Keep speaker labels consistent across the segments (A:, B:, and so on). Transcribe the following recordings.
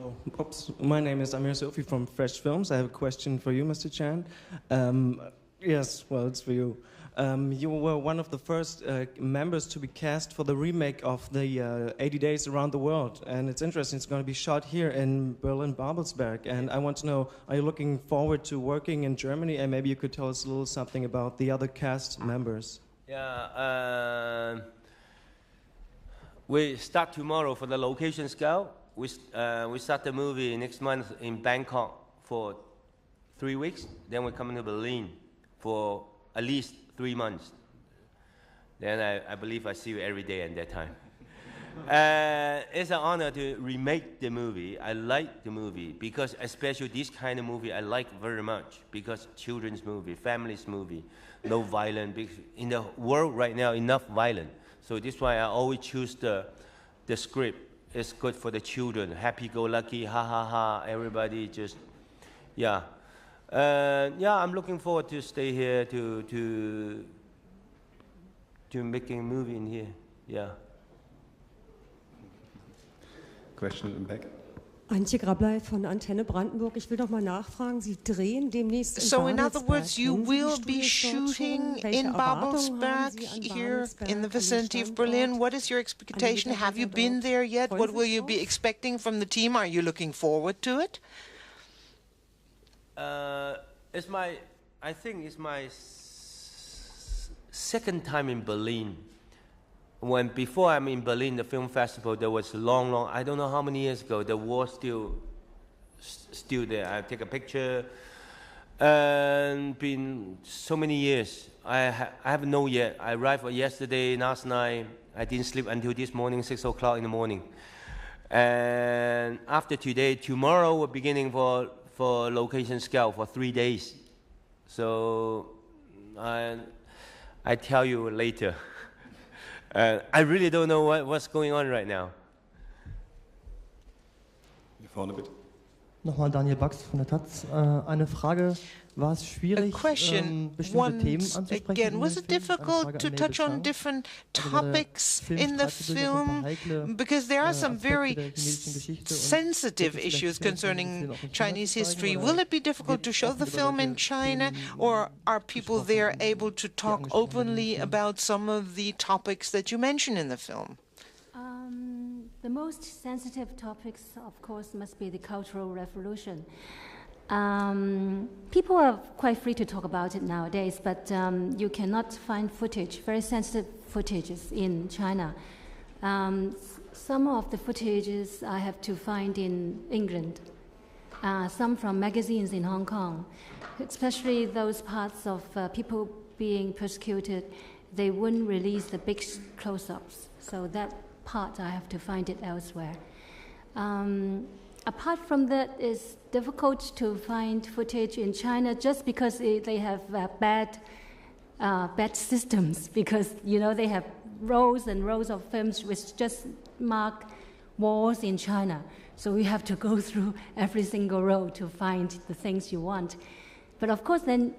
A: Oops. My name is Amir Sofi from Fresh Films. I have a question for you, Mr. Chan. Yes, well, it's for you. You were one of the first members to be cast for the remake of the 80 Days Around the World. And it's interesting, it's going to be shot here in Berlin-Babelsberg. And I want to know, are you looking forward to working in Germany? And maybe you could tell us a little something about the other cast members.
B: Yeah, we start tomorrow for the location scout. We start the movie next month in Bangkok for 3 weeks. Then we come to Berlin for at least 3 months. Then I believe I see you every day at that time. It's an honor to remake the movie. I like the movie because especially this kind of movie I like very much because children's movie, families movie, no violence. In the world right now, enough violence. So this is why I always choose the script. It's good for the children, happy-go-lucky, ha-ha-ha, everybody just, yeah. Yeah, I'm looking forward to stay here to making a movie in here, yeah.
C: Question in the back.
D: Antje Grablay von Antenne Brandenburg. Ich will doch mal nachfragen, Sie drehen demnächst in
E: So in other
D: Babelsberg.
E: words, you
D: Kennen Sie
E: will
D: die
E: be
D: Studios dort
E: shooting
D: schon? Welche
E: in
D: Erwartungen haben
E: Babelsberg
D: Sie an
E: here
D: Babelsberg,
E: in the
D: an den
E: vicinity of
D: Standort,
E: Berlin. What is your
D: an die
E: expectation? Have you
D: Mitarbeiter
E: been
D: dort?
E: there yet?
D: Freuen
E: What
D: Sie
E: will
D: sich
E: you be
D: drauf?
E: expecting from the team? Are you looking forward to it?
B: I think it's my second time in Berlin. When before I'm in Berlin, the film festival, there was long, I don't know how many years ago, the war still there. I take a picture, and been so many years. I haven't known yet. I arrived yesterday, last night. I didn't sleep until this morning, 6 o'clock in the morning. And after today, tomorrow we're beginning for location scout for 3 days. So I tell you later. I really don't know what's going on right now.
C: Hier vorne bitte.
F: Nochmal Daniel Bax von der Taz. Eine Frage, war es
E: A
F: schwierig,
E: question,
F: bestimmte Themen
E: once
F: anzusprechen?
E: again,
F: in
E: was
F: dem
E: it
F: Film? Eine
E: difficult
F: Frage
E: to
F: an
E: touch
F: Mabel
E: on
F: Chang.
E: different
F: Also der
E: topics
F: Film
E: in the
F: streitet durchaus ein paar
E: film?
F: heikle,
E: Because there are some
F: Aspekte
E: very
F: der chinesischen Geschichte und
E: sensitive
F: wird es vielleicht
E: issues
F: schwierig,
E: concerning
F: den Film auch in China
E: Chinese
F: zu zeigen,
E: history.
F: oder
E: Will it be difficult
F: wird
E: to show
F: offen
E: the
F: über
E: film
F: solche
E: in China,
F: Themen
E: or are people there
F: gesprochen,
E: able to talk
F: angesprochen werden im
E: openly
F: Film?
E: about some of the topics that you mention in the film?
G: The most sensitive topics, of course, must be the Cultural Revolution. People are quite free to talk about it nowadays, but you cannot find footage, very sensitive footages in China. Some of the footages I have to find in England, some from magazines in Hong Kong, especially those parts of people being persecuted. They wouldn't release the big close-ups, so that part I have to find it elsewhere. Apart from that, it's difficult to find footage in China just because they have bad systems, because they have rows and rows of films which just mark wars in China. So you have to go through every single row to find the things you want. But of course, then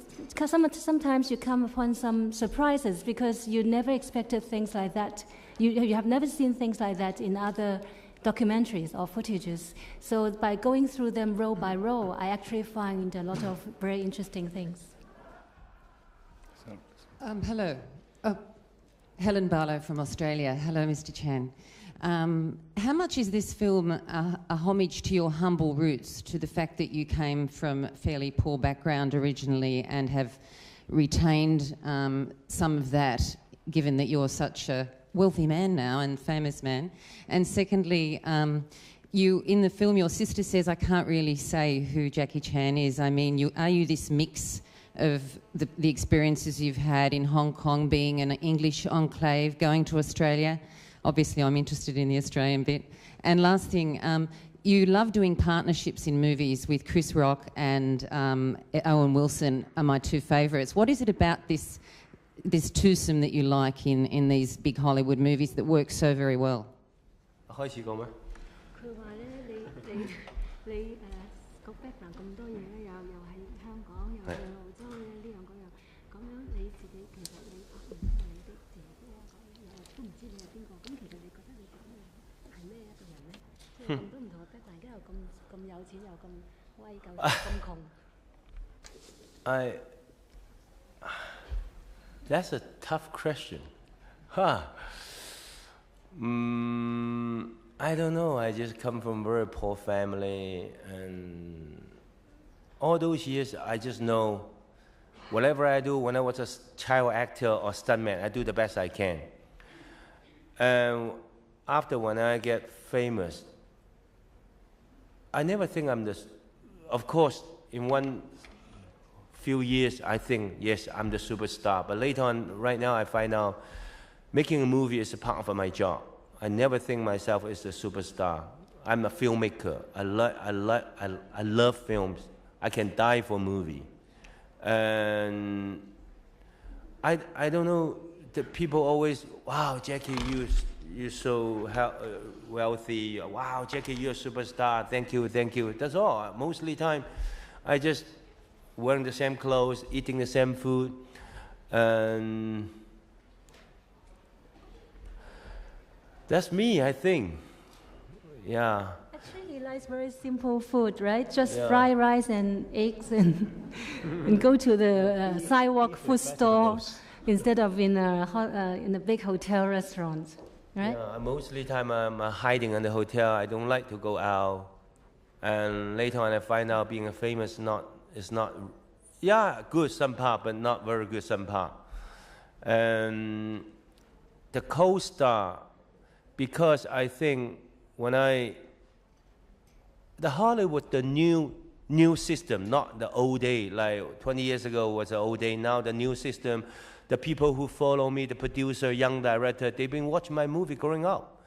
G: sometimes you come upon some surprises because you never expected things like that. You have never seen things like that in other documentaries or footages. So by going through them row by row, I actually find a lot of very interesting things.
H: Hello. Oh, Helen Barlow from Australia. Hello, Mr. Chan. How much is this film a homage to your humble roots, to the fact that you came from a fairly poor background originally and have retained some of that, given that you're such a wealthy man now and famous man? And secondly, you in the film, your sister says, I can't really say who Jackie Chan is. I mean, are you this mix of the experiences you've had in Hong Kong, being an English enclave, going to Australia? Obviously, I'm interested in the Australian bit. And last thing, you love doing partnerships in movies with Chris Rock and Owen Wilson are my two favourites. What is it about this twosome that you like in these big Hollywood movies that works so very well?
B: 開始講咩？
G: 佢話咧，你個 background 咁多嘢咧，又喺香港，又喺澳洲呢樣嗰樣，咁樣你自己其實你拍唔到你的姐姐啊，都唔知你係邊個，咁其實你覺得你係咩一個人咧？即係咁多唔同嘅 background，然之後咁有錢又咁威夠咁窮。
B: That's a tough question. Huh. I don't know. I just come from a very poor family, and all those years, I just know whatever I do, when I was a child actor or stuntman, I do the best I can. And after when I get famous, I never think I'm the. Of course, in one few years, I think, yes, I'm the superstar. But later on, right now, I find out making a movie is a part of my job. I never think myself as a superstar. I'm a filmmaker. I love films. I can die for a movie. And I don't know, the people always, wow, Jackie, you're so wealthy. Wow, Jackie, you're a superstar. Thank you, thank you. That's all. Mostly time, I just wearing the same clothes, eating the same food, and that's me, I think. Yeah.
G: Actually, he likes very simple food, right? Just fried rice and eggs, and go to the sidewalk food store instead of in a big hotel restaurant, right?
B: Yeah, mostly time I'm hiding in the hotel. I don't like to go out. And later on, I find out being famous is not, yeah, good some part, but not very good some part. And the co-star, because I think when the Hollywood, the new system, not the old day, like 20 years ago was the old day. Now the new system, the people who follow me, the producer, young director, they've been watching my movie growing up.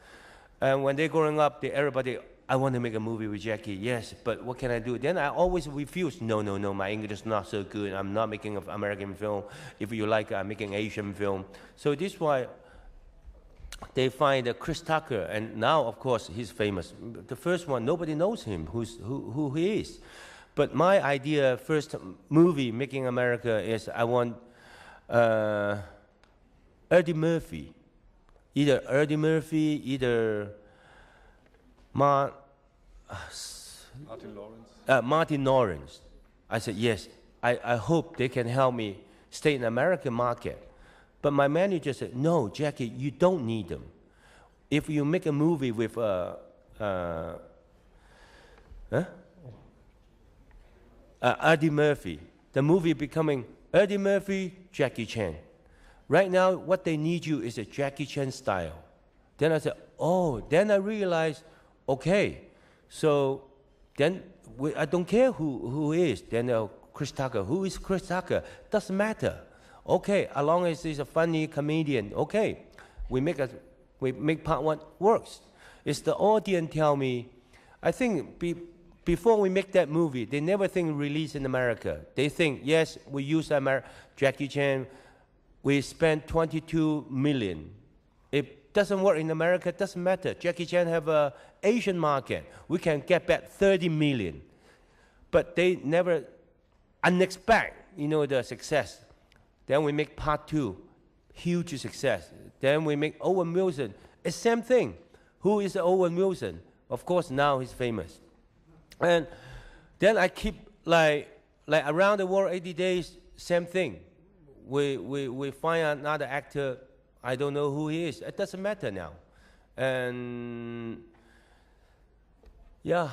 B: And when they're growing up, everybody, I want to make a movie with Jackie. Yes, but what can I do? Then I always refuse. No, my English is not so good. I'm not making an American film. If you like, I'm making Asian film. So this is why they find Chris Tucker, and now, of course, he's famous. The first one, nobody knows him, who he is. But my idea, first movie making America, is I want Eddie Murphy. Either Eddie Murphy, either Martin Lawrence. Martin Lawrence. I said, yes, I hope they can help me stay in the American market. But my manager said, no, Jackie, you don't need them. If you make a movie with Eddie Murphy, the movie becoming Eddie Murphy, Jackie Chan. Right now, what they need you is a Jackie Chan style. Then I said, oh, then I realized, okay, so then I don't care who is. Then Chris Tucker, who is Chris Tucker? Doesn't matter. Okay, as long as he's a funny comedian, okay, we make part one works. It's the audience tell me, I think before we make that movie, they never think release in America. They think, yes, we use Jackie Chan, we spent 22 million. It doesn't work in America, doesn't matter. Jackie Chan have an Asian market. We can get back 30 million. But they never unexpect, the success. Then we make part two, huge success. Then we make Owen Wilson. It's same thing. Who is Owen Wilson? Of course, now he's famous. And then I keep like around the world 80 days, same thing. We find another actor, I don't know who he is. It doesn't matter now. And yeah.